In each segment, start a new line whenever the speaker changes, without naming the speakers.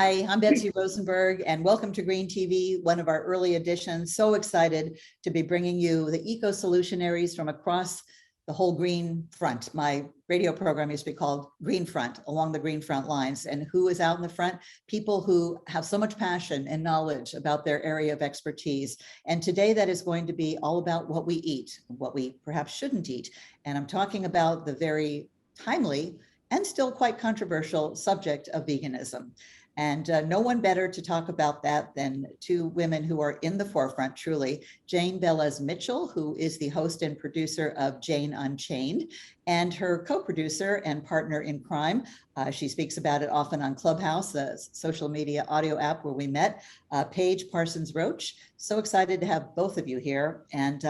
Hi, I'm Betsy Rosenberg, and welcome to Green TV, one of our early editions. So excited to be bringing you the eco-solutionaries from across the whole green front. My radio program used to be called Green Front, along the green front lines. And who is out in the front? People who have so much passion and knowledge about their area of expertise. And today that is going to be all about what we eat, what we perhaps shouldn't eat. And I'm talking about the very timely and still quite controversial subject of veganism. And no one better to talk about that than two women who are in the forefront, truly. Jane Velez-Mitchell, who is the host and producer of Jane Unchained, and her co-producer and partner in crime. She speaks about it often on Clubhouse, the social media audio app where we met, Paige Parsons Roache. So excited to have both of you here. And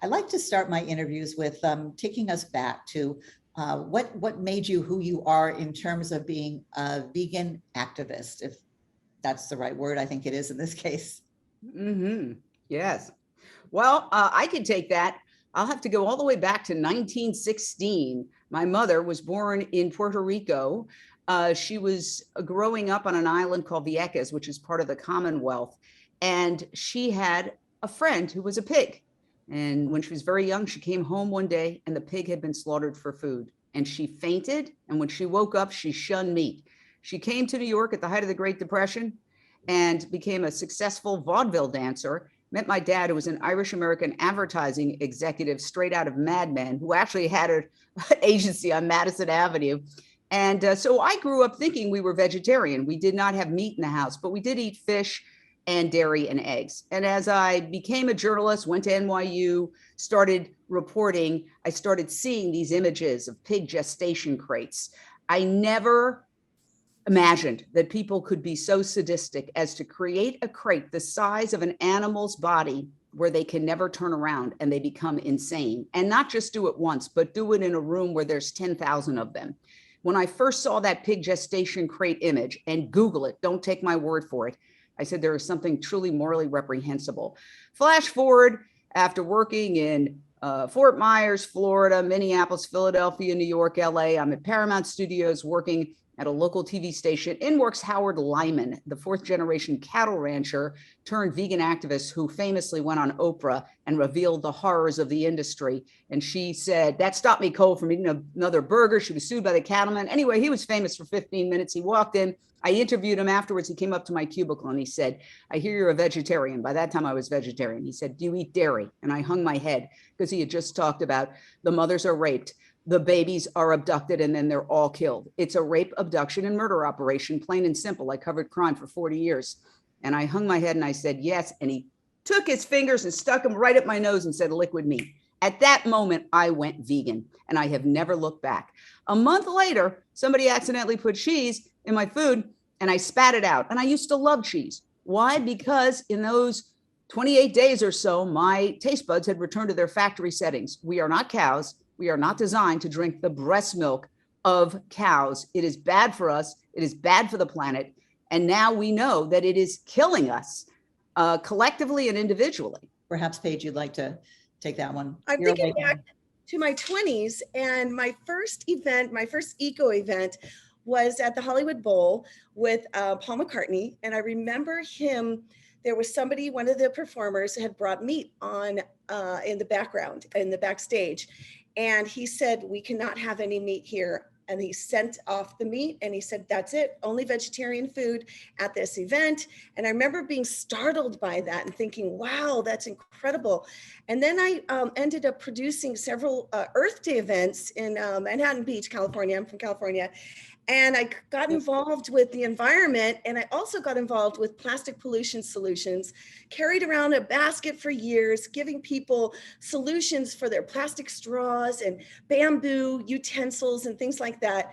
I like to start my interviews with taking us back to what made you who you are in terms of being a vegan activist, if that's the right word. I think it is in this case.
Yes. Well, I can take that. I'll have to go all the way back to 1916. My mother was born in Puerto Rico. She was growing up on an island called Vieques, which is part of the Commonwealth. And she had a friend who was a pig. And when she was very young, she came home one day and the pig had been slaughtered for food. And she fainted. And when she woke up, she shunned meat. She came to New York at the height of the Great Depression and became a successful vaudeville dancer. Met my dad, who was an Irish-American advertising executive straight out of Mad Men, who actually had an agency on Madison Avenue. And so I grew up thinking we were vegetarian. We did not have meat in the house, but we did eat fish and dairy and eggs. And as I became a journalist, went to NYU, started reporting, I started seeing these images of pig gestation crates. I never imagined that people could be so sadistic as to create a crate the size of an animal's body where they can never turn around and they become insane. And not just do it once, but do it in a room where there's 10,000 of them. When I first saw that pig gestation crate image, and Google it, don't take my word for it, I said, there is something truly morally reprehensible. Flash forward, after working in Fort Myers, Florida, Minneapolis, Philadelphia, New York, LA, I'm at Paramount Studios working at a local TV station. In works Howard Lyman, the fourth generation cattle rancher turned vegan activist who famously went on Oprah and revealed the horrors of the industry. And she said, that stopped me cold from eating another burger. She was sued by the cattlemen. Anyway, he was famous for 15 minutes. He walked in. I interviewed him afterwards. He came up to my cubicle and he said, I hear you're a vegetarian. By that time I was vegetarian. He said, do you eat dairy? And I hung my head because he had just talked about the mothers are raped, the babies are abducted, and then they're all killed. It's a rape, abduction, and murder operation, plain and simple. I covered crime for 40 years. And I hung my head and I said, yes. And he took his fingers and stuck them right at my nose and said, liquid meat. At that moment, I went vegan and I have never looked back. A month later, somebody accidentally put cheese in my food and I spat it out. And I used to love cheese. Why? Because in those 28 days or so, my taste buds had returned to their factory settings. We are not cows. We are not designed to drink the breast milk of cows. It is bad for us. It is bad for the planet. And now we know that it is killing us collectively and individually.
Perhaps, Paige, you'd like to take that one.
I'm thinking back to my 20s, and my first event, my first eco event was at the Hollywood Bowl with Paul McCartney. And I remember him, there was somebody, one of the performers had brought meat on in the background, in the backstage. And he said, we cannot have any meat here. And he sent off the meat and he said, that's it, only vegetarian food at this event. And I remember being startled by that and thinking, wow, that's incredible. And then I ended up producing several Earth Day events in Manhattan Beach, California. I'm from California. And I got involved with the environment, and I also got involved with plastic pollution solutions, carried around a basket for years, giving people solutions for their plastic straws and bamboo utensils and things like that.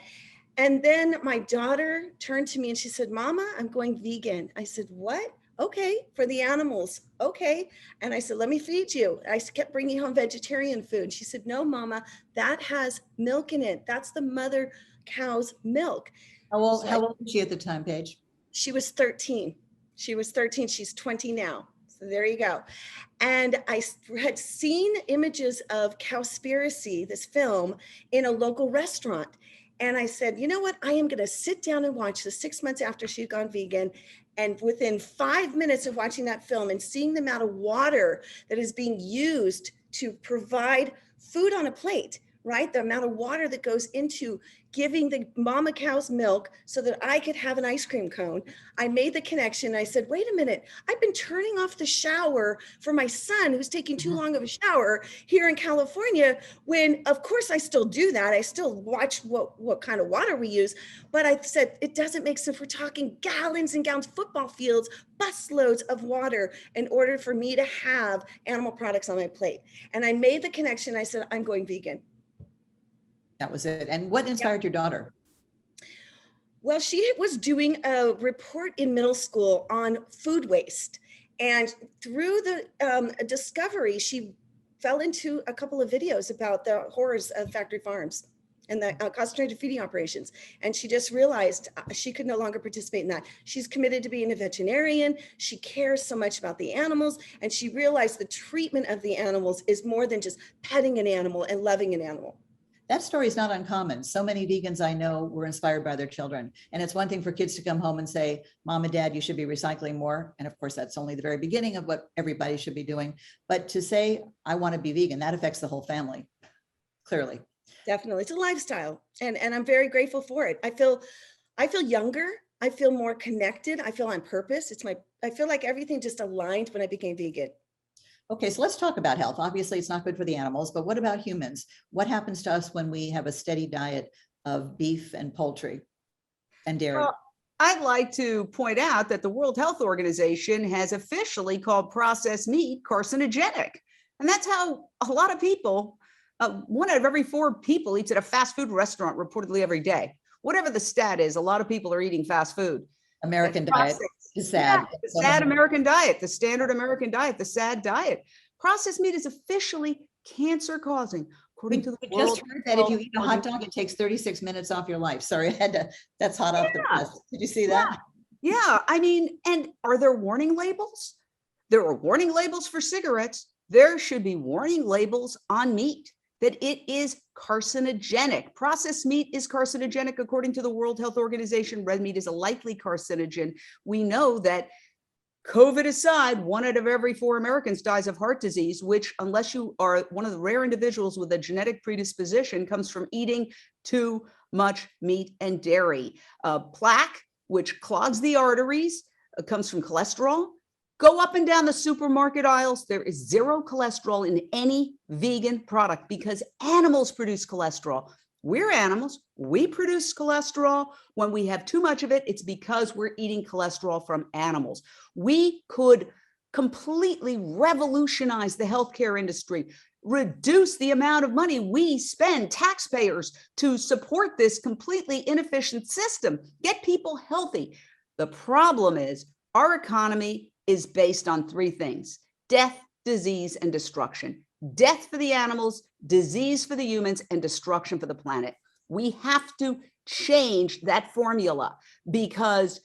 And then my daughter turned to me and she said, Mama, I'm going vegan. I said, what? Okay, for the animals. Okay. And I said, let me feed you. I kept bringing home vegetarian food. She said, no, Mama, that has milk in it. That's the mother cow's milk.
How old was she at the time, Paige?
She was 13. She was 13. She's 20 now. So there you go. And I had seen images of Cowspiracy, this film, in a local restaurant. And I said, you know what? I am going to sit down and watch the 6 months after she'd gone vegan. And within 5 minutes of watching that film and seeing the amount of water that is being used to provide food on a plate, right? The amount of water that goes into giving the mama cow's milk so that I could have an ice cream cone. I made the connection. I said, wait a minute, I've been turning off the shower for my son who's taking too long of a shower here in California, when of course I still do that. I still watch what kind of water we use. But I said, it doesn't make sense. We're talking gallons and gallons, football fields, busloads of water in order for me to have animal products on my plate. And I made the connection. I said, I'm going vegan.
That was it. And what inspired your daughter?
Well, she was doing a report in middle school on food waste. And through the discovery, she fell into a couple of videos about the horrors of factory farms and the concentrated feeding operations. And she just realized she could no longer participate in that. She's committed to being a veterinarian. She cares so much about the animals. And she realized the treatment of the animals is more than just petting an animal and loving an animal.
That story is not uncommon. So many vegans I know were inspired by their children. And it's one thing for kids to come home and say, Mom and Dad, you should be recycling more. And of course, that's only the very beginning of what everybody should be doing. But to say, I want to be vegan, that affects the whole family, clearly.
Definitely. It's a lifestyle. And I'm very grateful for it. I feel younger. I feel more connected. I feel on purpose. I feel like everything just aligned when I became vegan.
Okay, so let's talk about health. Obviously, it's not good for the animals, but what about humans? What happens to us when we have a steady diet of beef and poultry and dairy?
Well, I'd like to point out that the World Health Organization has officially called processed meat carcinogenic. And that's how a lot of people, 1 out of every 4 people eats at a fast food restaurant reportedly every day. Whatever the stat is, a lot of people are eating fast food.
American diet is sad.
Yeah, the sad American diet, the standard American diet, the sad diet. Processed meat is officially cancer causing, according to the
We just heard that if you eat a hot dog, it takes 36 minutes off your life. Sorry, I had to, that's hot off the press. Did you see that?
Yeah, I mean, and are there warning labels? There are warning labels for cigarettes. There should be warning labels on meat that it is carcinogenic. Processed meat is carcinogenic according to the World Health Organization. Red meat is a likely carcinogen. We know that, COVID aside, 1 out of every 4 Americans dies of heart disease, which, unless you are one of the rare individuals with a genetic predisposition, comes from eating too much meat and dairy. Plaque, which clogs the arteries, comes from cholesterol. Go up and down the supermarket aisles. There is 0 cholesterol in any vegan product because animals produce cholesterol. We're animals. We produce cholesterol. When we have too much of it, it's because we're eating cholesterol from animals. We could completely revolutionize the healthcare industry, reduce the amount of money we spend, taxpayers, to support this completely inefficient system, get people healthy. The problem is our economy is based on 3 things: death, disease, and destruction. Death for the animals, disease for the humans, and destruction for the planet. We have to change that formula because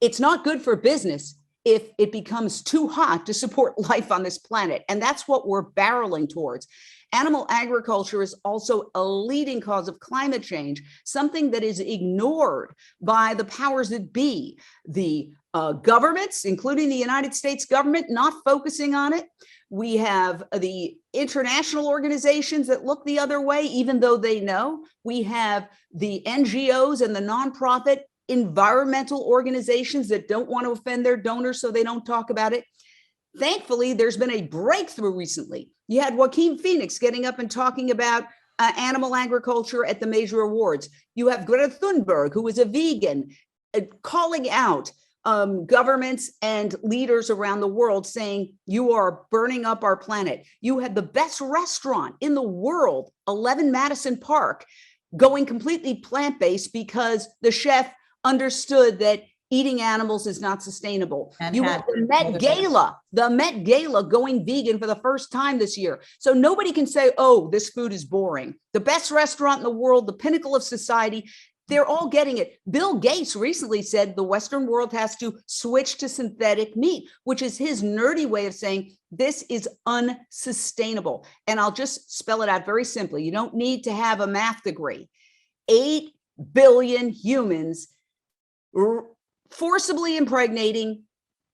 it's not good for business if it becomes too hot to support life on this planet. And that's what we're barreling towards. Animal agriculture is also a leading cause of climate change, something that is ignored by the powers that be. The governments, including the United States government, not focusing on it. We have the international organizations that look the other way, even though they know. We have the NGOs and the nonprofit environmental organizations that don't want to offend their donors, so they don't talk about it. Thankfully, there's been a breakthrough recently. You had Joaquin Phoenix getting up and talking about animal agriculture at the major awards. You have Greta Thunberg, who is a vegan, calling out governments and leaders around the world saying, you are burning up our planet. You had the best restaurant in the world, 11 Madison Park, going completely plant-based because the chef understood that eating animals is not sustainable. And you have the Met Gala going vegan for the first time this year. So nobody can say, oh, this food is boring. The best restaurant in the world, the pinnacle of society, they're all getting it. Bill Gates recently said the Western world has to switch to synthetic meat, which is his nerdy way of saying this is unsustainable. And I'll just spell it out very simply. You don't need to have a math degree. 8 billion humans forcibly impregnating,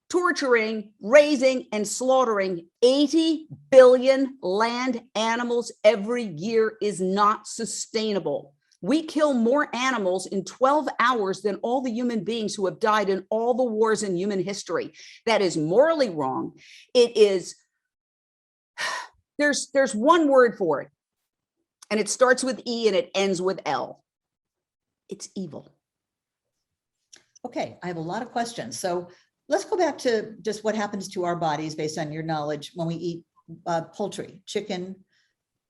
torturing, raising, and slaughtering 80 billion land animals every year is not sustainable. We kill more animals in 12 hours than all the human beings who have died in all the wars in human history. That is morally wrong. It is, there's one word for it, and it starts with E and it ends with L. It's evil.
Okay, I have a lot of questions. So let's go back to just what happens to our bodies based on your knowledge when we eat poultry, chicken,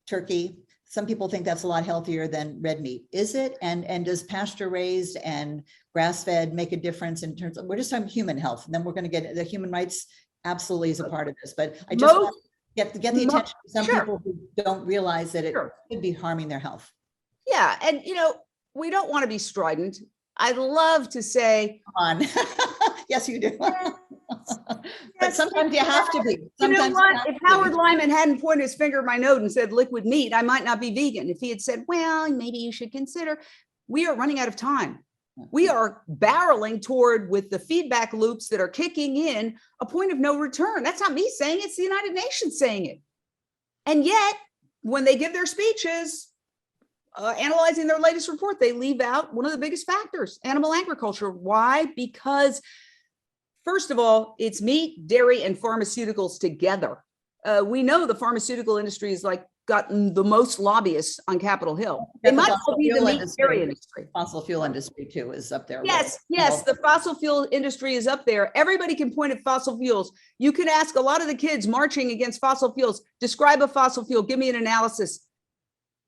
turkey. Some people think that's a lot healthier than red meat. Is it? And does pasture raised and grass fed make a difference in terms of, we're just talking human health, and then we're going to get the human rights absolutely is a part of this. But I just want to get the attention of some people who don't realize that it could be harming their health.
Yeah. And, you know, we don't want to be strident. I'd love to say,
come on. Yes, you do. But sometimes you have to be. Sometimes
you know what? If Howard Lyman hadn't pointed his finger at my nose and said liquid meat, I might not be vegan. If he had said, well, maybe you should consider, we are running out of time. We are barreling toward, with the feedback loops that are kicking in, a point of no return. That's not me saying it, it's the United Nations saying it. And yet, when they give their speeches, analyzing their latest report, they leave out one of the biggest factors, animal agriculture. Why? Because first of all, it's meat, dairy, and pharmaceuticals together. We know the pharmaceutical industry is like gotten the most lobbyists on Capitol Hill. They might well be the meat dairy industry.
Fossil fuel industry too is up there.
Yes, yes, the fossil fuel industry is up there. Everybody can point at fossil fuels. You can ask a lot of the kids marching against fossil fuels, describe a fossil fuel, give me an analysis.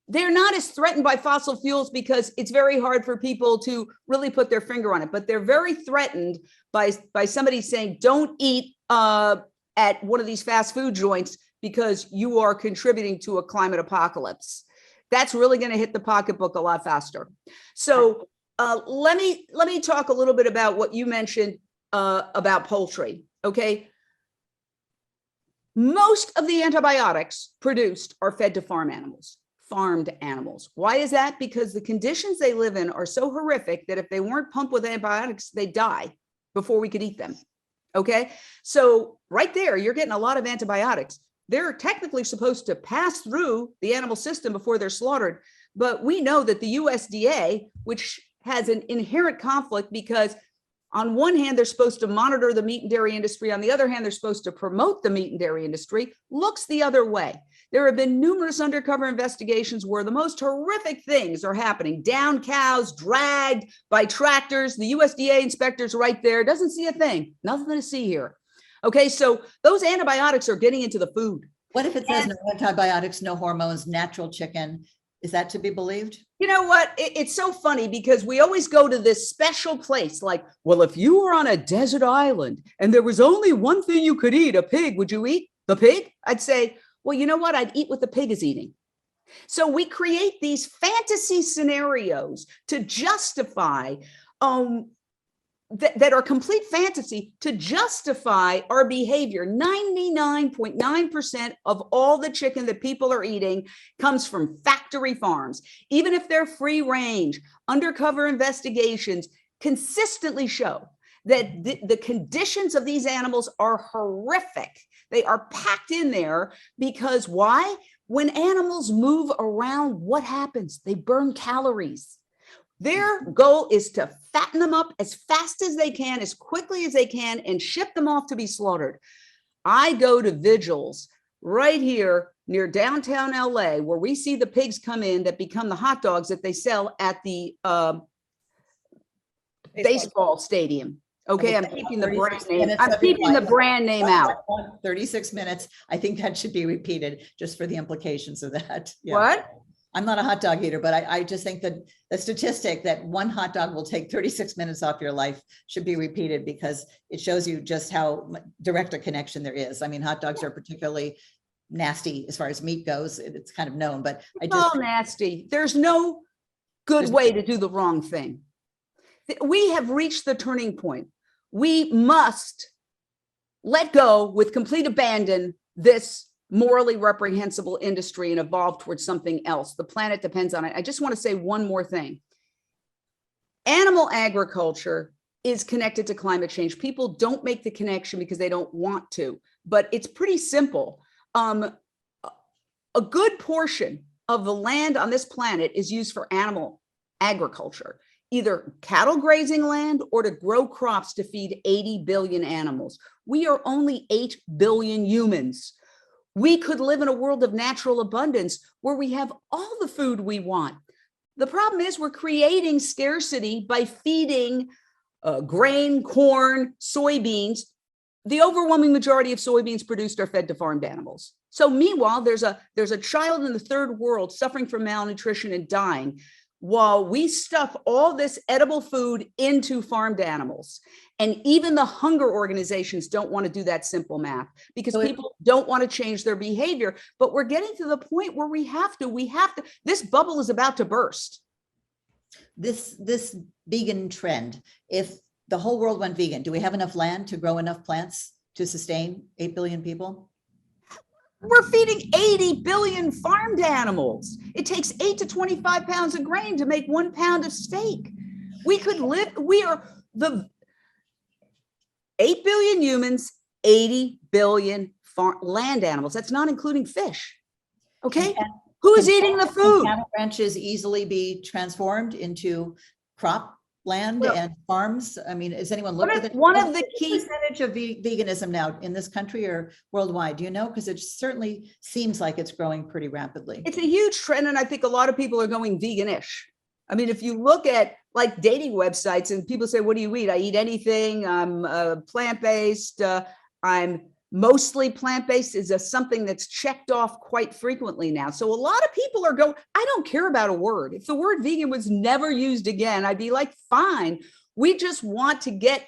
They're not as threatened by fossil fuels because it's very hard for people to really put their finger on it, but they're very threatened by somebody saying, don't eat at one of these fast food joints because you are contributing to a climate apocalypse. That's really going to hit the pocketbook a lot faster. So let me talk a little bit about what you mentioned about poultry, okay? Most of the antibiotics produced are fed to farmed animals. Why is that? Because the conditions they live in are so horrific that if they weren't pumped with antibiotics, they'd die before we could eat them. Okay. So right there, you're getting a lot of antibiotics. They're technically supposed to pass through the animal system before they're slaughtered. But we know that the USDA, which has an inherent conflict because on one hand, they're supposed to monitor the meat and dairy industry. On the other hand, they're supposed to promote the meat and dairy industry, looks the other way. There have been numerous undercover investigations where the most horrific things are happening. Downed cows, dragged by tractors. The USDA inspector's right there, doesn't see a thing. Nothing to see here. Okay, so those antibiotics are getting into the food.
What if it says no antibiotics, no hormones, natural chicken? Is that to be believed?
You know what? It's so funny because we always go to this special place like, well, if you were on a desert island and there was only one thing you could eat, a pig, would you eat the pig? I'd say, well, you know what? I'd eat what the pig is eating. So we create these fantasy scenarios to justify that are complete fantasy to justify our behavior. 99.9% of all the chicken that people are eating comes from factory farms. Even if they're free range, undercover investigations consistently show that the conditions of these animals are horrific. They are packed in there because why? When animals move around, what happens? They burn calories. Their goal is to fatten them up as fast as they can, as quickly as they can, and ship them off to be slaughtered. I go to vigils right here near downtown LA, where we see the pigs come in that become the hot dogs that they sell at the baseball stadium. Okay, I'm keeping the brand name. I'm keeping the brand name out.
36 minutes. I think that should be repeated just for the implications of that.
Yeah. What?
I'm not a hot dog eater, but I just think that the statistic that one hot dog will take 36 minutes off your life should be repeated because it shows you just how direct a connection there is. I mean, hot dogs are particularly nasty as far as meat goes. It's kind of known, but
it's all nasty. There's no good way to do the wrong thing. We have reached the turning point. We must let go with complete abandon this morally reprehensible industry and evolve towards something else. The planet depends on it. I just want to say one more thing. Animal agriculture is connected to climate change. People don't make the connection because they don't want to, but it's pretty simple. A good portion of the land on this planet is used for animal agriculture, either cattle grazing land or to grow crops to feed 80 billion animals. We are only 8 billion humans. We could live in a world of natural abundance where we have all the food we want. The problem is we're creating scarcity by feeding grain, corn, soybeans. The overwhelming majority of soybeans produced are fed to farmed animals. So meanwhile, there's a child in the third world suffering from malnutrition and dying while we stuff all this edible food into farmed animals. And even the hunger organizations don't want to do that simple math because people don't want to change their behavior. But we're getting to the point where we have to, this bubble is about to burst.
This vegan trend, if the whole world went vegan, do we have enough land to grow enough plants to sustain 8 billion people?
We're feeding 80 billion farmed animals. It takes 8 to 25 pounds of grain to make 1 pound of steak. We could live, we are the 8 billion humans, 80 billion land animals. That's not including fish. Okay. Who's eating the food?
Can cattle ranches easily be transformed into crop land and farms? I mean, is anyone looked at it?
One of the key
percentage of veganism now in this country or worldwide? Do you know? Because it certainly seems like it's growing pretty rapidly.
It's a huge trend, and I think a lot of people are going veganish. I mean, if you look at like dating websites and people say, "What do you eat?" I eat anything. I'm plant-based. I'm mostly plant-based is something that's checked off quite frequently now. So a lot of people are going, I don't care about a word. If the word vegan was never used again, I'd be like, fine. We just want to get,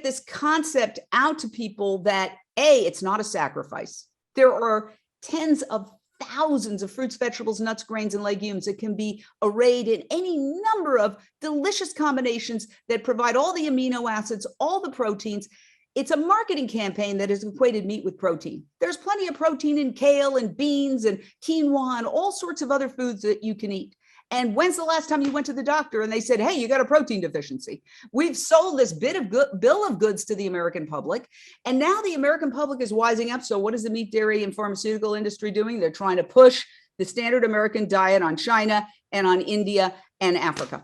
this concept out to people that it's not a sacrifice. There are tens of thousands of fruits, vegetables, nuts, grains, and legumes that can be arrayed in any number of delicious combinations that provide all the amino acids, all the proteins. It's a marketing campaign that has equated meat with protein. There's plenty of protein in kale and beans and quinoa and all sorts of other foods that you can eat. And when's the last time you went to the doctor and they said, hey, you got a protein deficiency? We've sold this bill of goods to the American public. And now the American public is wising up. So what is the meat, dairy, and pharmaceutical industry doing? They're trying to push the standard American diet on China and on India and Africa.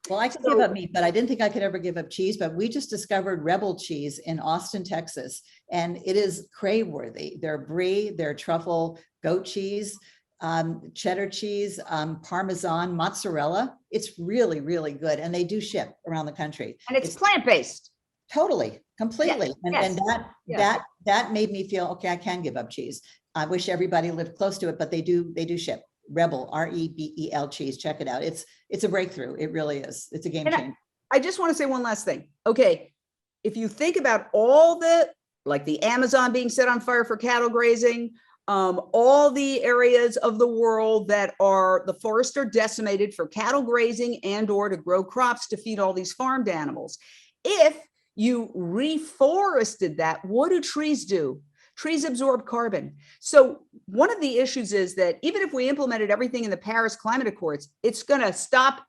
Well, I could give up meat, but I didn't think I could ever give up cheese. But we just discovered Rebel cheese in Austin, Texas, and it is crave-worthy. Their brie, their truffle goat cheese, cheddar cheese, Parmesan, mozzarella. It's really, really good. And they do ship around the country.
And it's plant-based.
Totally, completely.
Yes,
And that made me feel, okay, I can give up cheese. I wish everybody lived close to it, but they do ship. Rebel, REBEL cheese. Check it out. It's a breakthrough. It really is. It's a game changer.
I just want to say one last thing. Okay. If you think about all like the Amazon being set on fire for cattle grazing, all the areas of the world that the forests are decimated for cattle grazing and or to grow crops to feed all these farmed animals. If you reforested that, what do trees do? Trees absorb carbon. So one of the issues is that even if we implemented everything in the Paris Climate Accords, it's going to stop,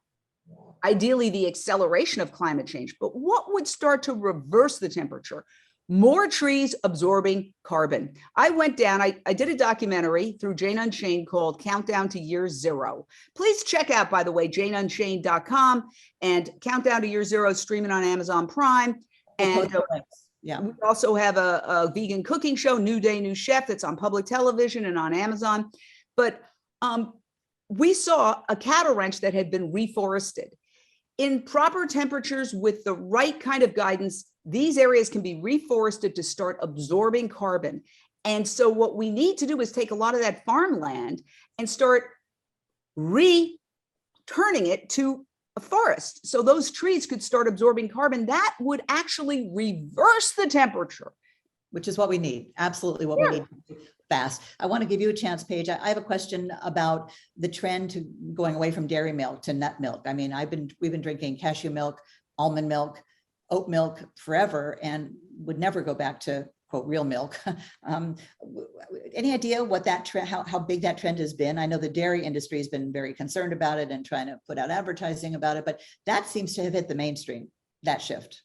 ideally, the acceleration of climate change. But what would start to reverse the temperature? More trees absorbing carbon. I went down, I did a documentary through Jane Unchained called Countdown to Year Zero. Please check out, by the way, janeunchained.com and Countdown to Year Zero streaming on Amazon Prime. And we also have a vegan cooking show, New Day, New Chef, that's on public television and on Amazon. But we saw a cattle ranch that had been reforested. In proper temperatures with the right kind of guidance, these areas can be reforested to start absorbing carbon. And so what we need to do is take a lot of that farmland and start returning it to a forest. So those trees could start absorbing carbon. That would actually reverse the temperature.
Which is what we need. Absolutely what we need fast. I want to give you a chance, Paige. I have a question about the trend to going away from dairy milk to nut milk. I mean, we've been drinking cashew milk, almond milk, oat milk forever, and would never go back to quote, real milk. Any idea what that trend, how big that trend has been? I know the dairy industry has been very concerned about it and trying to put out advertising about it, but that seems to have hit the mainstream, that shift.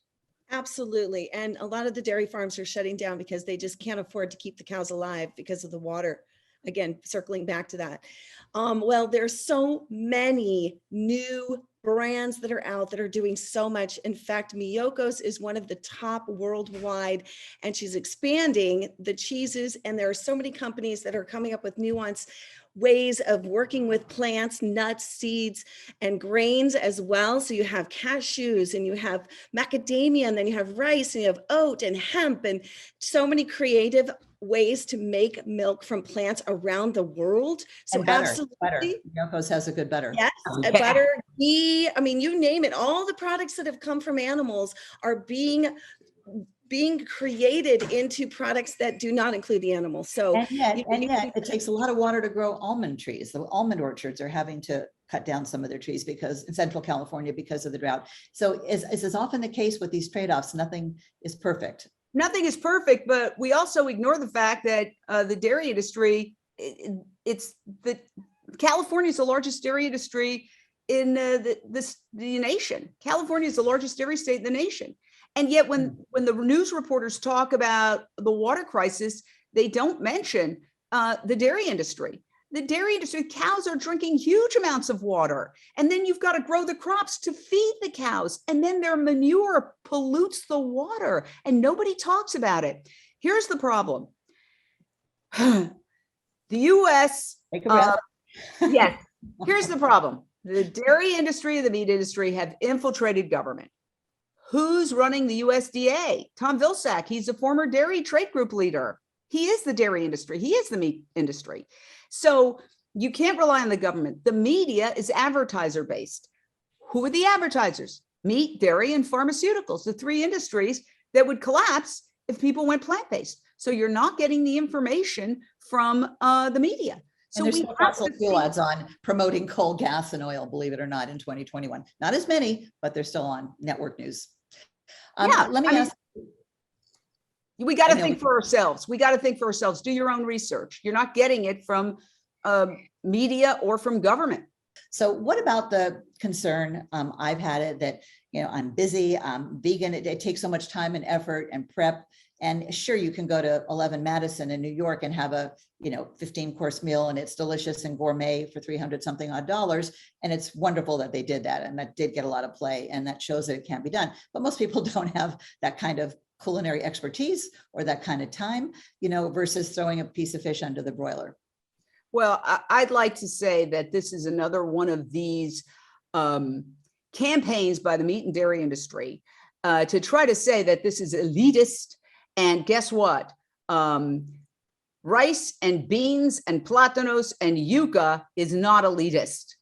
Absolutely. And a lot of the dairy farms are shutting down because they just can't afford to keep the cows alive because of the water. Again, circling back to that. Well, there's so many new brands that are out that are doing so much. In fact, Miyoko's is one of the top worldwide, and she's expanding the cheeses. And there are so many companies that are coming up with nuanced ways of working with plants, nuts, seeds, and grains as well. So you have cashews and you have macadamia, and then you have rice and you have oat and hemp, and so many creative ways to make milk from plants around the world. So
And butter,
absolutely.
butter. Yoko's has a good butter.
Yes, butter, ghee, I mean, you name it. All the products that have come from animals are being created into products that do not include the animal. So
And yet it takes a lot of water to grow almond trees. The almond orchards are having to cut down some of their trees because in Central California, because of the drought. So is often the case with these trade-offs, nothing is perfect.
Nothing is perfect, but we also ignore the fact that the dairy industry, California is the largest dairy industry in the nation. California is the largest dairy state in the nation. And yet when the news reporters talk about the water crisis, they don't mention the dairy industry. The dairy industry, cows are drinking huge amounts of water. And then you've got to grow the crops to feed the cows. And then their manure pollutes the water and nobody talks about it. Here's the problem. The US, yes, here's the problem. The dairy industry and the meat industry have infiltrated government. Who's running the USDA? Tom Vilsack, he's a former dairy trade group leader. He is the dairy industry. He is the meat industry. So you can't rely on the government. The media is advertiser based. Who are the advertisers? Meat, dairy, and pharmaceuticals, the three industries that would collapse if people went plant-based. So you're not getting the information from the media. So
and there's no fossil fuel ads on promoting coal, gas, and oil, believe it or not, in 2021. Not as many, but they're still on network news.
Yeah,
let me ask.
We got to think for ourselves. We got to think for ourselves. Do your own research. You're not getting it from media or from government.
So what about the concern? I've had it that, I'm busy, I'm vegan. It takes so much time and effort and prep. And sure, you can go to 11 Madison in New York and have a, 15-course meal, and it's delicious and gourmet for $300 something odd dollars. And it's wonderful that they did that. And that did get a lot of play, and that shows that it can be done. But most people don't have that kind of culinary expertise or that kind of time, versus throwing a piece of fish under the broiler.
Well, I'd like to say that this is another one of these campaigns by the meat and dairy industry to try to say that this is elitist. And guess what? Rice and beans and platanos and yuca is not elitist.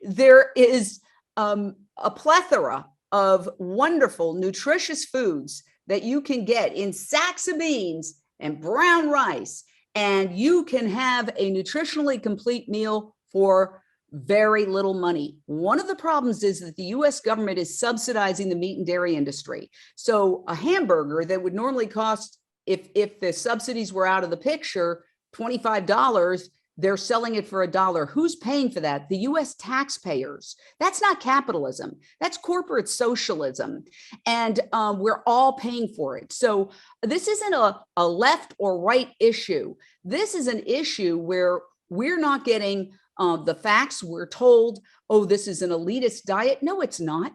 There is a plethora of wonderful, nutritious foods that you can get in sacks of beans and brown rice, and you can have a nutritionally complete meal for very little money. One of the problems is that the US government is subsidizing the meat and dairy industry. So a hamburger that would normally cost, if the subsidies were out of the picture, $25, they're selling it for $1. Who's paying for that? The US taxpayers. That's not capitalism. That's corporate socialism. And we're all paying for it. So this isn't a left or right issue. This is an issue where we're not getting the facts. We're told, oh, this is an elitist diet. No, it's not.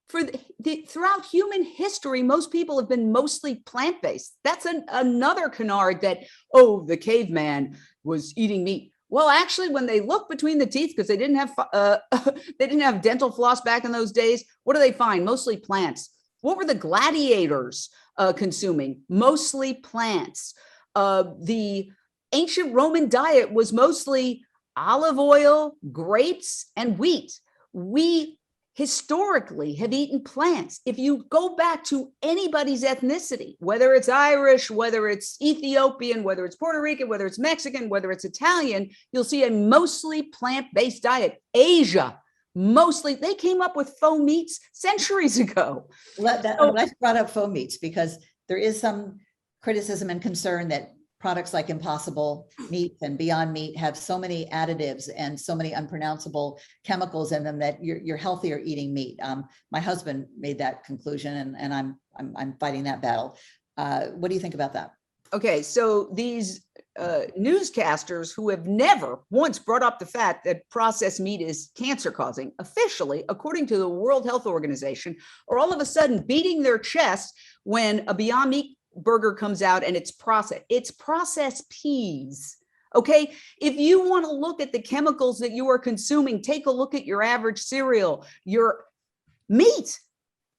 Throughout human history, most people have been mostly plant-based. That's another canard that, oh, the caveman was eating meat. Well, actually, when they look between the teeth, because they didn't have dental floss back in those days, what do they find? Mostly plants. What were the gladiators consuming? Mostly plants. The ancient Roman diet was mostly olive oil, grapes, and wheat. We historically have eaten plants. If you go back to anybody's ethnicity, whether it's Irish, whether it's Ethiopian, whether it's Puerto Rican, whether it's Mexican, whether it's Italian, you'll see a mostly plant-based diet. Asia, mostly, they came up with faux meats centuries ago.
I'm glad you brought up faux meats, because there is some criticism and concern that products like Impossible Meats and Beyond Meat have so many additives and so many unpronounceable chemicals in them that you're healthier eating meat. My husband made that conclusion, and I'm fighting that battle. What do you think about that?
Okay, so these newscasters who have never once brought up the fact that processed meat is cancer causing, officially, according to the World Health Organization, are all of a sudden beating their chest when a Beyond Meat burger comes out and it's processed peas. Okay, if you want to look at the chemicals that you are consuming, take a look at your average cereal, your meat,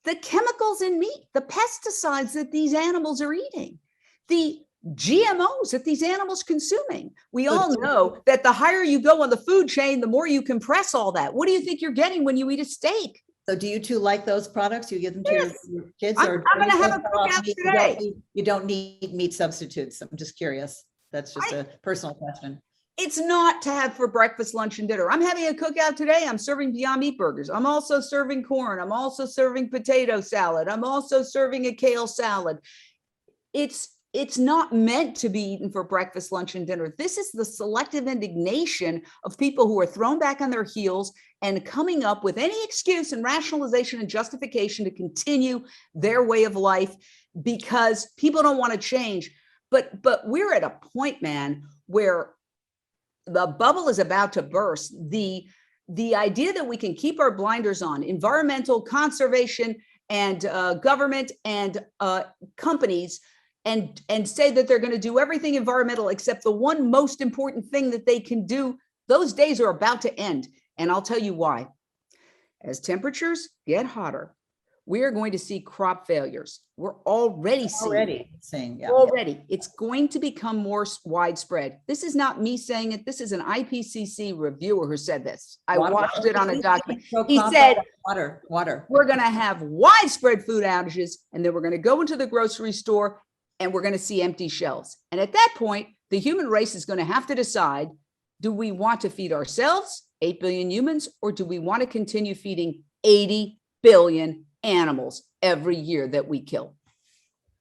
the chemicals in meat, the pesticides that these animals are eating, the GMOs that these animals consuming. We all know that the higher you go on the food chain, the more you compress all that. What do you think you're getting when you eat a steak?
So do you two like those products? You give them to your kids?
I'm going to have a cookout today.
You don't need meat substitutes. I'm just curious. That's just a personal question.
It's not to have for breakfast, lunch, and dinner. I'm having a cookout today. I'm serving Beyond Meat burgers. I'm also serving corn. I'm also serving potato salad. I'm also serving a kale salad. It's not meant to be eaten for breakfast, lunch, and dinner. This is the selective indignation of people who are thrown back on their heels and coming up with any excuse and rationalization and justification to continue their way of life because people don't want to change. But we're at a point, man, where the bubble is about to burst. The idea that we can keep our blinders on environmental conservation and government and companies and say that they're going to do everything environmental except the one most important thing that they can do, those days are about to end. And I'll tell you why. As temperatures get hotter, we are going to see crop failures. We're already seeing. Already. It's going to become more widespread. This is not me saying it. This is an IPCC reviewer who said this. I watched it on a document. He said,
water.
We're going to have widespread food outages, and then we're going to go into the grocery store and we're going to see empty shelves. And at that point, the human race is going to have to decide, do we want to feed ourselves, 8 billion humans, or do we want to continue feeding 80 billion animals every year that we kill?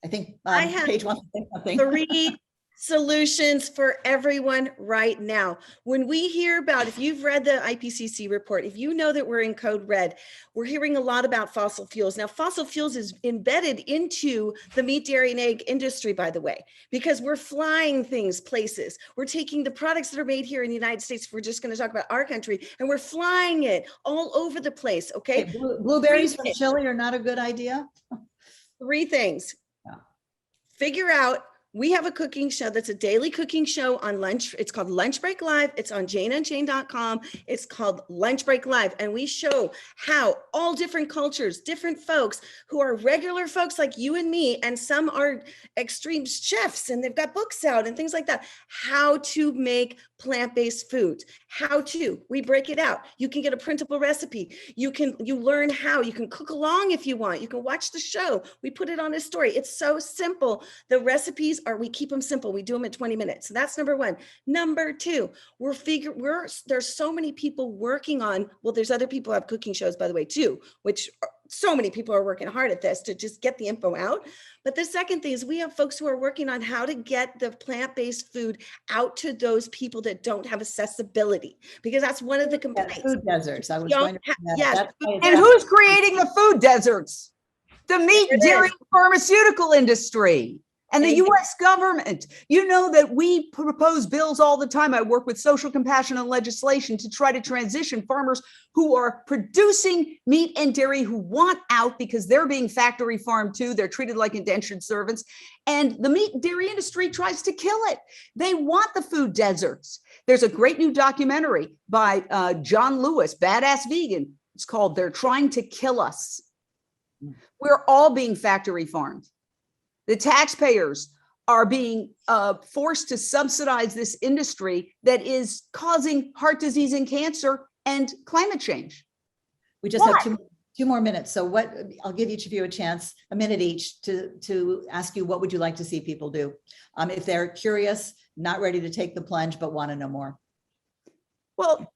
I think
I have
Paige wants to say something.
3 solutions for everyone right now. When we hear about, if you've read the IPCC report, if you know that we're in code red, we're hearing a lot about fossil fuels. Now, fossil fuels is embedded into the meat, dairy, and egg industry, by the way, because we're flying things places. We're taking the products that are made here in the United States, if we're just going to talk about our country, and we're flying it all over the place, okay?
Blueberries from Chile are not a good idea?
3 things.
Yeah.
Figure out, we have a cooking show that's a daily cooking show on lunch. It's called Lunch Break Live. It's on janeunchained.com. It's called Lunch Break Live. And we show how all different cultures, different folks who are regular folks like you and me, and some are extreme chefs and they've got books out and things like that, how to make plant-based foods. We break it out. You can get a printable recipe. You learn how. You can cook along if you want. You can watch the show. We put it on a story. It's so simple. The recipes we keep them simple. We do them in 20 minutes. So that's number 1. Number 2, there's so many people working on, well, there's other people who have cooking shows, by the way, too, which so many people are working hard at this to just get the info out. But the second thing is we have folks who are working on how to get the plant-based food out to those people that don't have accessibility, because that's one of the complaints.
Food deserts. I was going to
yes.
And who's creating the food deserts? The meat, dairy, pharmaceutical industry. And the U.S. government. You know that we propose bills all the time. I work with social compassion and legislation to try to transition farmers who are producing meat and dairy who want out because they're being factory farmed too. They're treated like indentured servants. And the meat and dairy industry tries to kill it. They want the food deserts. There's a great new documentary by John Lewis, Badass Vegan. It's called They're Trying to Kill Us. We're all being factory farmed. The taxpayers are being forced to subsidize this industry that is causing heart disease and cancer and climate change.
We just have 2 more minutes. So I'll give each of you a chance, a minute each, to ask you, what would you like to see people do? If they're curious, not ready to take the plunge, but want to know more.
Well,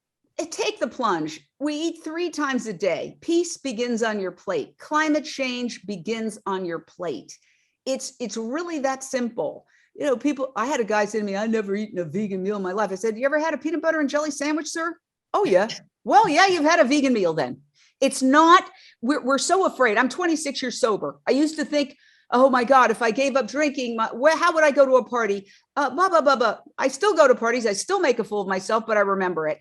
take the plunge. We eat 3 times a day. Peace begins on your plate. Climate change begins on your plate. it's really that simple. You know, people, I had a guy say to me, I never eaten a vegan meal in my life. I said, you ever had a peanut butter and jelly sandwich, sir? Oh yeah. Well, yeah, you've had a vegan meal then. It's not, we're so afraid. I'm 26 years sober. I used to think, oh my God, if I gave up drinking, how would I go to a party? Blah, blah, blah, blah. I still go to parties. I still make a fool of myself, but I remember it.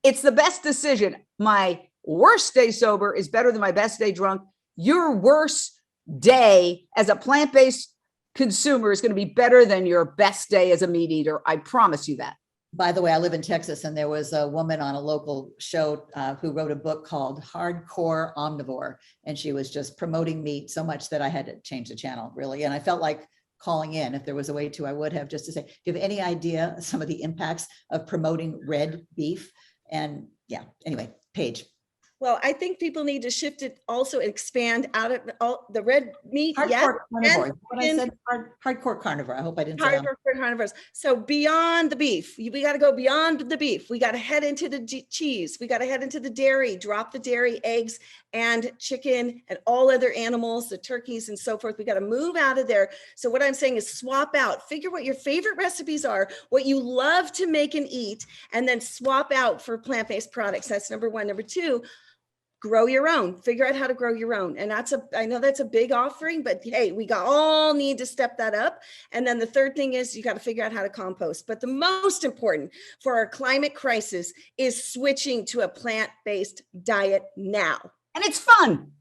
It's the best decision. My worst day sober is better than my best day drunk. Your worst day as a plant-based consumer is going to be better than your best day as a meat eater. I promise you that.
By the way, I live in Texas, and there was a woman on a local show who wrote a book called Hardcore Omnivore, and she was just promoting meat so much that I had to change the channel, really. And I felt like calling in. If there was a way to, I would have, just to say, do you have any idea some of the impacts of promoting red beef? And yeah, anyway, Paige.
Well, I think people need to shift it, also expand out of all the red meat.
Hardcore carnivore.
And
What I said, hardcore carnivore. I hope I didn't say
carnivore for carnivores. So beyond the beef, we got to go beyond the beef. We got to head into the cheese. We got to head into the dairy, drop the dairy, eggs, and chicken, and all other animals, the turkeys and so forth. We got to move out of there. So what I'm saying is swap out, figure what your favorite recipes are, what you love to make and eat, and then swap out for plant-based products. That's number one. Number two, grow your own, figure out how to grow your own. And I know that's a big offering, but hey, we all need to step that up. And then the third thing is you got to figure out how to compost. But the most important for our climate crisis is switching to a plant-based diet now.
And it's fun.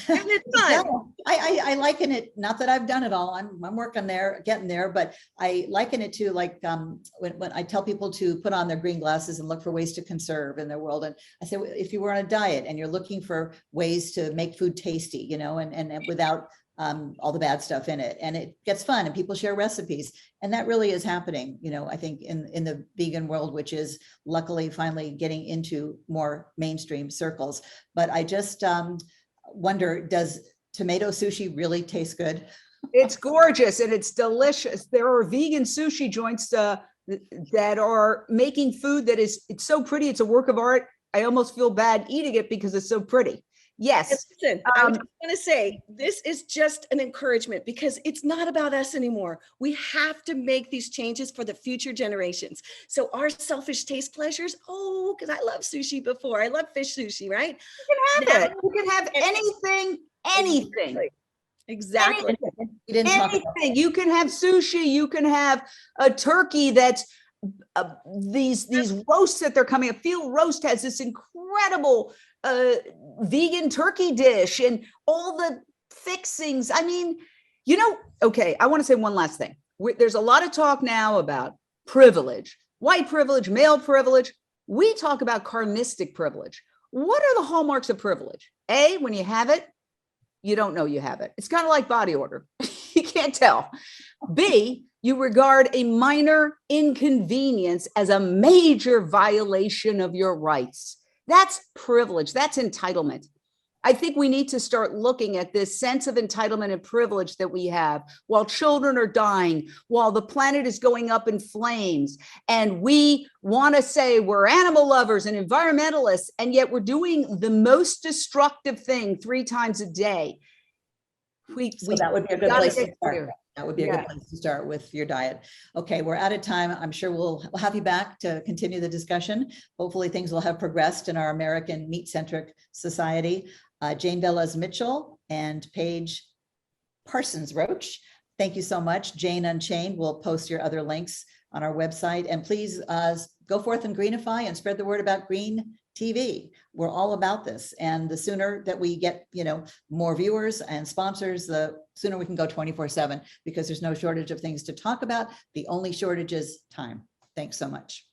And it's fun.
Yeah, I liken it, not that I've done it all, I'm working there, getting there, but I liken it to like when I tell people to put on their green glasses and look for ways to conserve in their world. And I say, if you were on a diet and you're looking for ways to make food tasty, you know, and without all the bad stuff in it, and it gets fun and people share recipes. And that really is happening, you know, I think in the vegan world, which is luckily finally getting into more mainstream circles. But I just wonder, does tomato sushi really taste good?
It's gorgeous and it's delicious. There are vegan sushi joints that are making food that it's so pretty. It's a work of art. I almost feel bad eating it because it's so pretty. Yes.
Listen, I'm just going to say, this is just an encouragement because it's not about us anymore. We have to make these changes for the future generations. So our selfish taste pleasures, because I love sushi before. I love fish sushi, right?
You can have it. You can have anything.
Exactly.
Anything. You can have sushi. You can have a turkey that's these roasts that they're coming up. Field Roast has this incredible vegan turkey dish and all the fixings. I mean, you know, okay, I want to say one last thing. There's a lot of talk now about privilege, white privilege, male privilege. We talk about carnistic privilege. What are the hallmarks of privilege? A, when you have it, you don't know you have it. It's kind of like body odor. You can't tell. B, you regard a minor inconvenience as a major violation of your rights. That's privilege. That's entitlement. I think we need to start looking at this sense of entitlement and privilege that we have while children are dying, while the planet is going up in flames. And we want to say we're animal lovers and environmentalists, and yet we're doing the most destructive thing 3 times a day.
That would be a good place to start. That would be a good place to start with your diet. Okay, we're out of time. I'm sure we'll have you back to continue the discussion. Hopefully things will have progressed in our American meat-centric society. Jane Velez-Mitchell and Paige Parsons Roache, thank you so much. Jane Unchained, we'll post your other links on our website. And please go forth and greenify and spread the word about green TV. We're all about this. And the sooner that we get, you know, more viewers and sponsors, the sooner we can go 24/7, because there's no shortage of things to talk about. The only shortage is time. Thanks so much.